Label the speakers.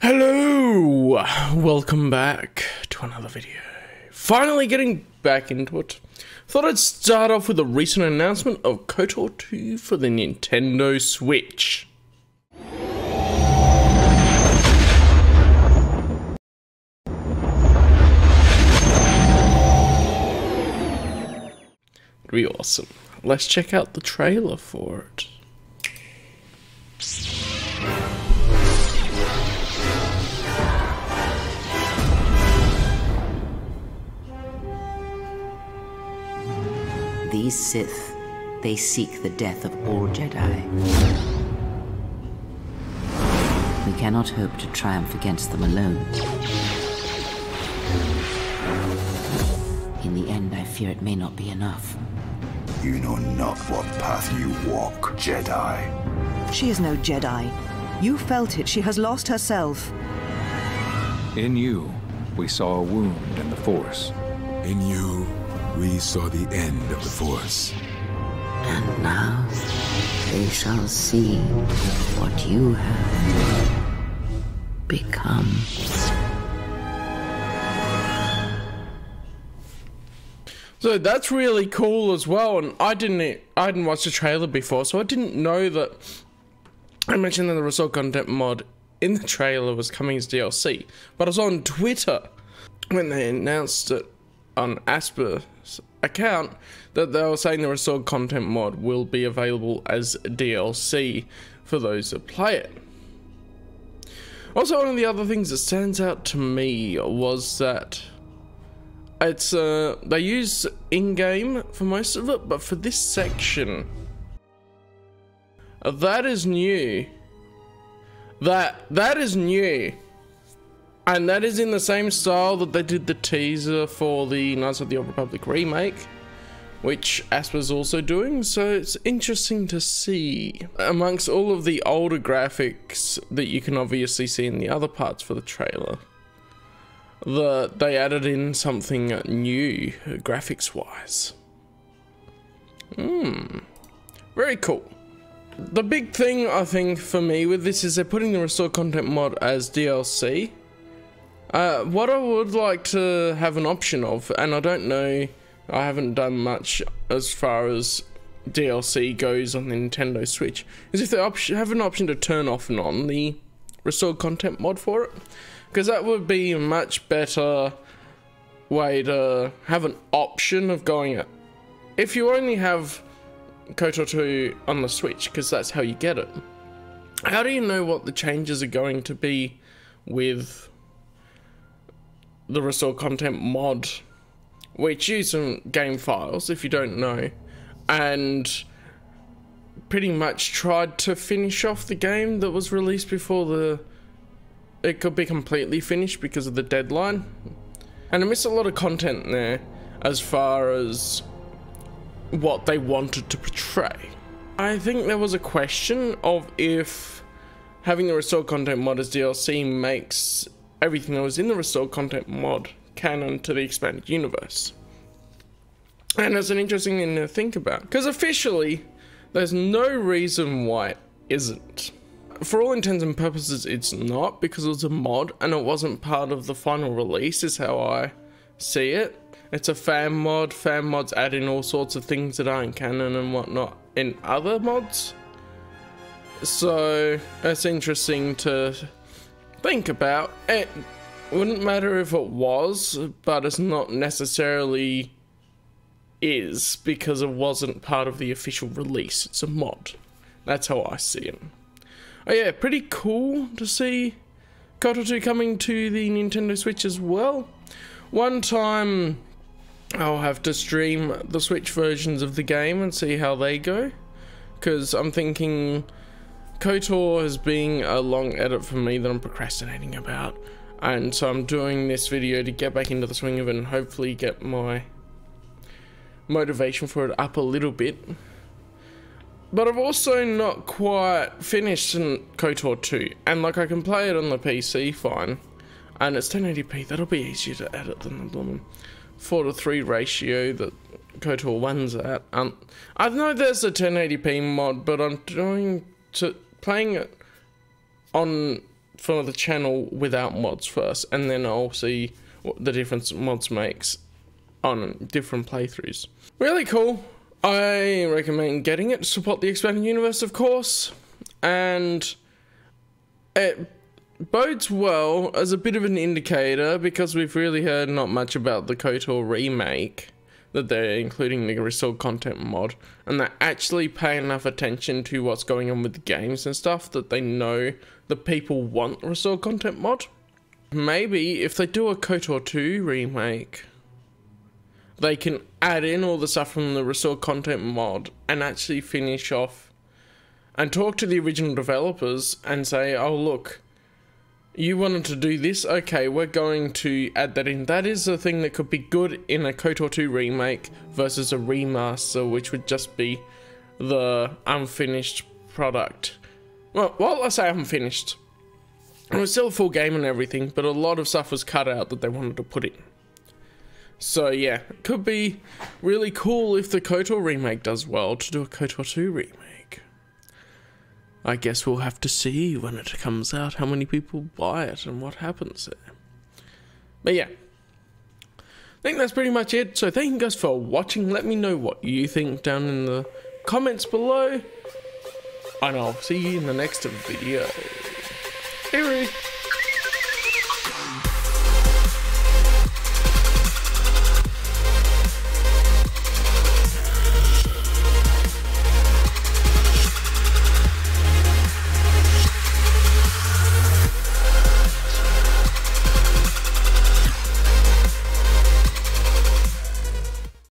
Speaker 1: Hello! Welcome back to another video. Finally getting back into it. Thought I'd start off with a recent announcement of KOTOR 2 for the Nintendo Switch. It'd be awesome. Let's check out the trailer for it.
Speaker 2: These Sith, they seek the death of all Jedi. We cannot hope to triumph against them alone. In the end, I fear it may not be enough.
Speaker 3: You know not what path you walk, Jedi.
Speaker 4: She is no Jedi. You felt it. She has lost herself.
Speaker 5: In you, we saw a wound in the Force.
Speaker 6: In you, we saw the end of the Force.
Speaker 2: And now, they shall see what you have become.
Speaker 1: So that's really cool as well, and I hadn't watched the trailer before, so I didn't know that. I mentioned that the Resort Content mod in the trailer was coming as DLC, but I was on Twitter when they announced it on Asper's account that they were saying the Resort Content mod will be available as DLC for those that play it. Also, one of the other things that stands out to me was that it's they use in-game for most of it, but for this section, that is new. That is new. And that is in the same style that they did the teaser for the Knights of the Old Republic remake, which Asper's also doing, so it's interesting to see. Amongst all of the older graphics that you can obviously see in the other parts for the trailer, they added in something new, graphics-wise. Very cool. The big thing, I think, for me with this is they're putting the Restore Content mod as DLC. What I would like to have an option of, and I don't know, I haven't done much as far as DLC goes on the Nintendo Switch, is if they have an option to turn off and on the Restored Content mod for it, because that would be a much better way to have an option of going it. If you only have KOTOR 2 on the Switch, because that's how you get it, how do you know what the changes are going to be with the Restore Content mod, which use some game files, if you don't know, and pretty much tried to finish off the game that was released before it could be completely finished because of the deadline? And I missed a lot of content there as far as what they wanted to portray. I think there was a question of if having the Restore Content mod as DLC makes everything that was in the Restore Content mod canon to the expanded universe. And it's an interesting thing to think about, because officially there's no reason why it isn't. For all intents and purposes it's not, because it was a mod and it wasn't part of the final release, is how I see it. It's a fan mod. Fan mods add in all sorts of things that aren't canon and whatnot in other mods. So it's interesting to think about. It wouldn't matter if it was, but it's not necessarily is, because it wasn't part of the official release. It's a mod. That's how I see it. Oh yeah, pretty cool to see KOTOR 2 coming to the Nintendo Switch as well. One time I'll have to stream the Switch versions of the game and see how they go, because I'm thinking KOTOR has been a long edit for me that I'm procrastinating about, and so I'm doing this video to get back into the swing of it and hopefully get my motivation for it up a little bit. But I've also not quite finished in KOTOR 2, and like I can play it on the PC fine, and it's 1080p, that'll be easier to edit than the 4:3 ratio that KOTOR 1's at. I know there's a 1080p mod, but I'm playing it on for the channel without mods first, and then I'll see what the difference mods makes on different playthroughs. Really cool. I recommend getting it. Support the expanded universe, of course, and it bodes well as a bit of an indicator, because we've really heard not much about the KOTOR remake, that they're including the restored content mod, and they actually pay enough attention to what's going on with the games and stuff that they know the people want restored content mod. Maybe if they do a KOTOR 2 remake, they can add in all the stuff from the restored content mod and actually finish off and talk to the original developers and say, oh look, you wanted to do this, okay, we're going to add that in. That is a thing that could be good in a KOTOR 2 remake versus a remaster, which would just be the unfinished product. Well, I say unfinished. It was still a full game and everything, but a lot of stuff was cut out that they wanted to put in. So yeah, it could be really cool if the KOTOR remake does well to do a KOTOR 2 remake. I guess we'll have to see when it comes out how many people buy it and what happens there. But yeah, I think that's pretty much it. So thank you guys for watching. Let me know what you think down in the comments below. And I'll see you in the next video. Hey,